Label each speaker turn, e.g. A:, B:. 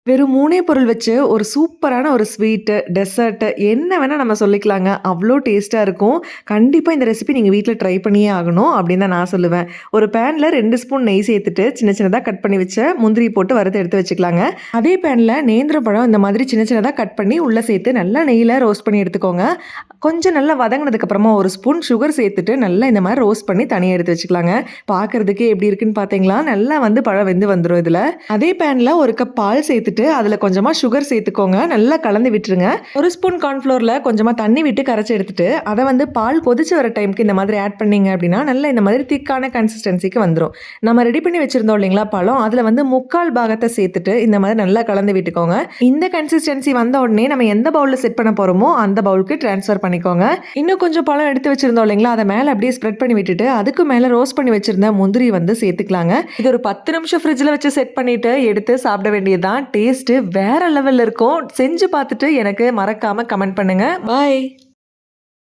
A: வெறும் 3 பொருள் வச்சு ஒரு சூப்பரான ஒரு ஸ்வீட்டு, டெசர்ட்டு என்ன வேணா நம்ம சொல்லிக்கலாங்க. அவ்ளோ டேஸ்ட்டா இருக்கும். கண்டிப்பா இந்த ரெசிபி நீங்க வீட்ல ட்ரை பண்ணியே ஆகணும் அப்படின்னு தான் நான் சொல்லுவேன். ஒரு பேன்ல 2 ஸ்பூன் நெய் சேர்த்துட்டு சின்ன சின்னதா கட் பண்ணி வச்ச முந்திரி போட்டு வறுத்து எடுத்து வச்சுக்கலாங்க. அதே பேன்ல நேந்திரம் பழம் இந்த மாதிரி சின்ன சின்னதா கட் பண்ணி உள்ள சேர்த்து நல்லா நெய்யில ரோஸ்ட் பண்ணி எடுத்துக்கோங்க. கொஞ்சம் நல்லா வதங்குனதுக்கு அப்புறமா 1 ஸ்பூன் சுகர் சேர்த்துட்டு நல்லா இந்த மாரி ரோஸ்ட் பண்ணி தனியா எடுத்து வச்சுக்கலாங்க. பார்க்கறதுக்கே எப்படி இருக்குன்னு பார்த்தீங்களா? நல்லா வந்து பழம் வெந்து வந்துரும் இதுல. அதே பேன்ல 1 கப் பால் சேர்த்துட்டு, அதுல கொஞ்சமா சுகர் சேர்த்துக்கோங்க. நல்லா கலந்து விட்டுருங்க. 1 ஸ்பூன் கார்ன்ஃப்ளோர்ல கொஞ்சமா தண்ணி விட்டு கரைச்சு எடுத்துட்டு, அத வந்து பால் கொதிச்சு வர டைம்க்கு இந்த மாதிரி ஆட் பண்ணீங்க அப்படின்னா, நல்லா இந்த மாதிரி திக்கான கன்சிஸ்டன்சிக்கு வந்துரும். நம்ம ரெடி பண்ணி வச்சிருந்தோம் இல்லைங்களா பழம், அதுல வந்து 3/4 பாகத்த சேர்த்துட்டு, இந்த மாதிரி நல்லா கலந்து விட்டுக்கோங்க. இந்த கன்சிஸ்டன்சி வந்த உடனே நம்ம எந்த பவுல்ல செட் பண்ண போறோமோ, அந்த பவுலுக்கு ட்ரான்ஸ்ஃபர் பண்ணிக்கோங்க. இன்னும் கொஞ்சம் பழம் எடுத்து வச்சிருந்தோம் இல்லைங்களா, அத மேல அப்படியே ஸ்ப்ரெட் பண்ணி விட்டுட்டு, அதுக்கு மேல ரோஸ்ட் பண்ணி வச்சிருந்த முந்திரி வந்து சேர்த்துக்கலாங்க. இது ஒரு 10 நிமிஷம் ஃப்ரிட்ஜ்ல வச்சு செட் பண்ணிட்டு எடுத்து சாப்பிட வேண்டியது தான். டேஸ்ட்டு வேற லெவல்ல இருக்கும். செஞ்சு பார்த்துட்டு எனக்கு மறக்காம கமெண்ட் பண்ணுங்க. பாய்.